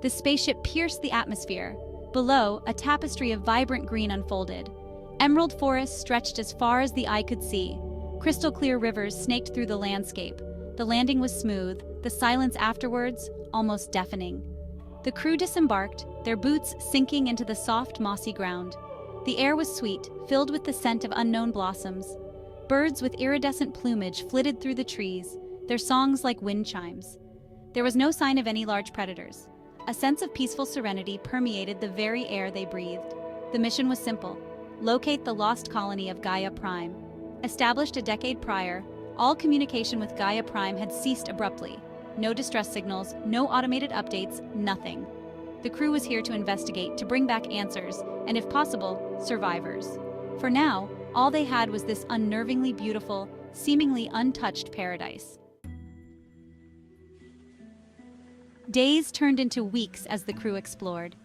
The spaceship pierced the atmosphere. Below, a tapestry of vibrant green unfolded. Emerald forests stretched as far as the eye could see. Crystal-clear rivers snaked through the landscape. The landing was smooth, the silence afterwards almost deafening. The crew disembarked, their boots sinking into the soft, mossy ground. The air was sweet, filled with the scent of unknown blossoms. Birds with iridescent plumage flitted through the trees, their songs like wind chimes. There was no sign of any large predators. A sense of peaceful serenity permeated the very air they breathed. The mission was simple: locate the lost colony of Gaia Prime. Established a decade prior, all communication with Gaia Prime had ceased abruptly. No distress signals, no automated updates, nothing. The crew was here to investigate, to bring back answers, and if possible, survivors. For now, all they had was this unnervingly beautiful, seemingly untouched paradise. Days turned into weeks as the crew explored.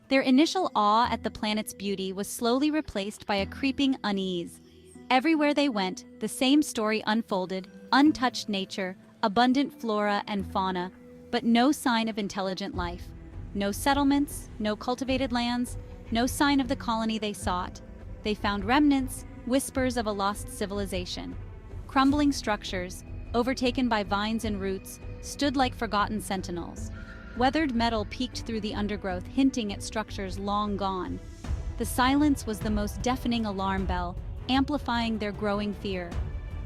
Their initial awe at the planet's beauty was slowly replaced by a creeping unease. Everywhere they went, the same story unfolded: untouched nature, abundant flora and fauna, but no sign of intelligent life. No settlements, no cultivated lands, no sign of the colony they sought. They found remnants, whispers of a lost civilization. Crumbling structures, overtaken by vines and roots, stood like forgotten sentinels. Weathered metal peeked through the undergrowth, hinting at structures long gone. The silence was the most deafening alarm bell, amplifying their growing fear.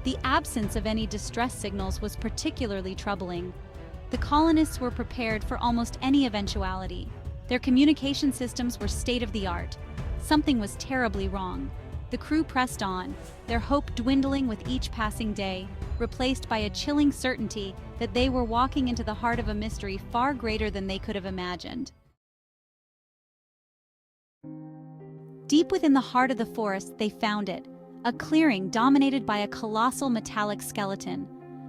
The absence of any distress signals was particularly troubling. The colonists were prepared for almost any eventuality. Their communication systems were state-of-the-art. Something was terribly wrong. The crew pressed on, their hope dwindling with each passing day, replaced by a chilling certainty that they were walking into the heart of a mystery far greater than they could have imagined. Deep within the heart of the forest, they found it, a clearing dominated by a colossal metallic skeleton.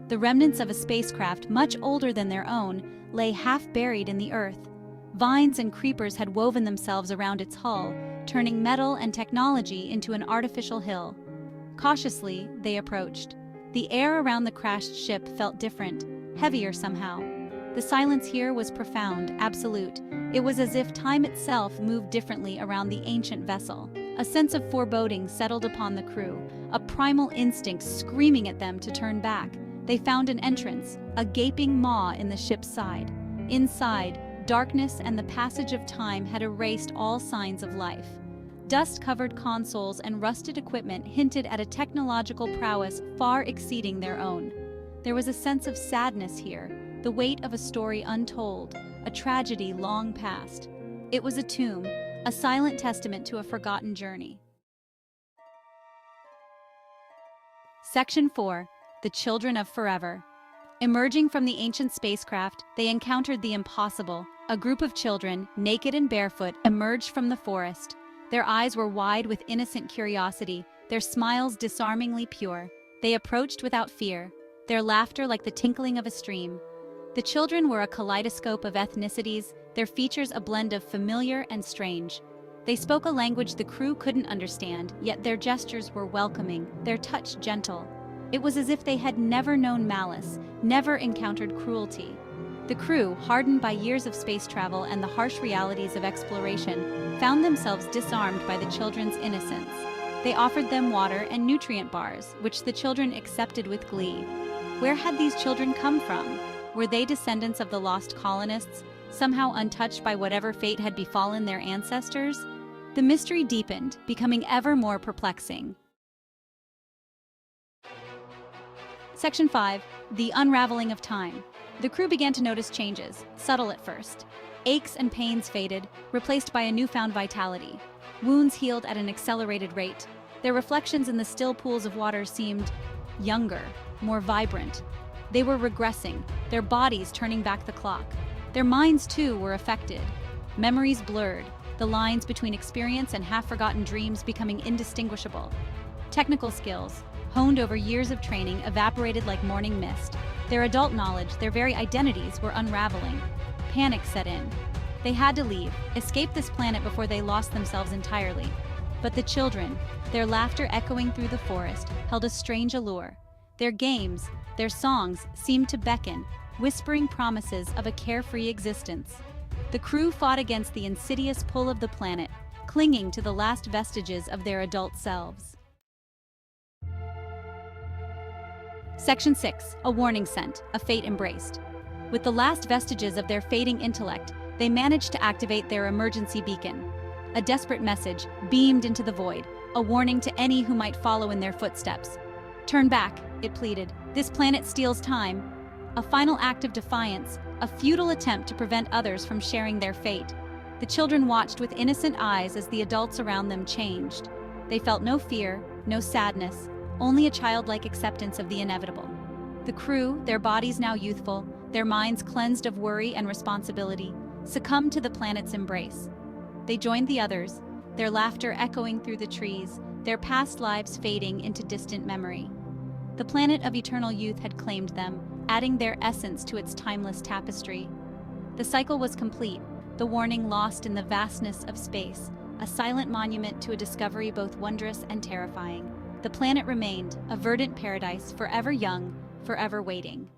The remnants of a spacecraft much older than their own lay half-buried in the earth. Vines and creepers had woven themselves around its hull, turning metal and technology into an artificial hill. Cautiously, they approached. The air around the crashed ship felt different, heavier somehow. The silence here was profound, absolute. It was as if time itself moved differently around the ancient vessel. A sense of foreboding settled upon the crew, a primal instinct screaming at them to turn back. They found an entrance, a gaping maw in the ship's side. Inside, darkness and the passage of time had erased all signs of life. Dust-covered consoles and rusted equipment hinted at a technological prowess far exceeding their own. There was a sense of sadness here, the weight of a story untold, a tragedy long past. It was a tomb, a silent testament to a forgotten journey. Section 4. The Children of Forever. Emerging from the ancient spacecraft, they encountered the impossible. A group of children, naked and barefoot, emerged from the forest. Their eyes were wide with innocent curiosity, their smiles disarmingly pure. They approached without fear, their laughter like the tinkling of a stream. The children were a kaleidoscope of ethnicities, their features a blend of familiar and strange. They spoke a language the crew couldn't understand, yet their gestures were welcoming, their touch gentle. It was as if they had never known malice, never encountered cruelty. The crew, hardened by years of space travel and the harsh realities of exploration, found themselves disarmed by the children's innocence. They offered them water and nutrient bars, which the children accepted with glee. Where had these children come from? Were they descendants of the lost colonists, somehow untouched by whatever fate had befallen their ancestors? The mystery deepened, becoming ever more perplexing. Section 5. The Unraveling of Time. The crew began to notice changes, subtle at first. Aches and pains faded, replaced by a newfound vitality. Wounds healed at an accelerated rate. Their reflections in the still pools of water seemed younger, more vibrant. They were regressing, their bodies turning back the clock. Their minds, too, were affected. Memories blurred, the lines between experience and half-forgotten dreams becoming indistinguishable. Technical skills, honed over years of training, evaporated like morning mist. Their adult knowledge, their very identities, were unraveling. Panic set in. They had to leave, escape this planet before they lost themselves entirely. But the children, their laughter echoing through the forest, held a strange allure. Their games, their songs seemed to beckon, whispering promises of a carefree existence. The crew fought against the insidious pull of the planet, clinging to the last vestiges of their adult selves. Section 6. A warning scent, a fate embraced. With the last vestiges of their fading intellect, they managed to activate their emergency beacon. A desperate message beamed into the void, a warning to any who might follow in their footsteps. "Turn back," it pleaded. "This planet steals time." A final act of defiance, a futile attempt to prevent others from sharing their fate. The children watched with innocent eyes as the adults around them changed. They felt no fear, no sadness, only a childlike acceptance of the inevitable. The crew, their bodies now youthful, their minds cleansed of worry and responsibility, succumbed to the planet's embrace. They joined the others, their laughter echoing through the trees, their past lives fading into distant memory. The planet of eternal youth had claimed them, adding their essence to its timeless tapestry. The cycle was complete, the warning lost in the vastness of space, a silent monument to a discovery both wondrous and terrifying. The planet remained, a verdant paradise, forever young, forever waiting.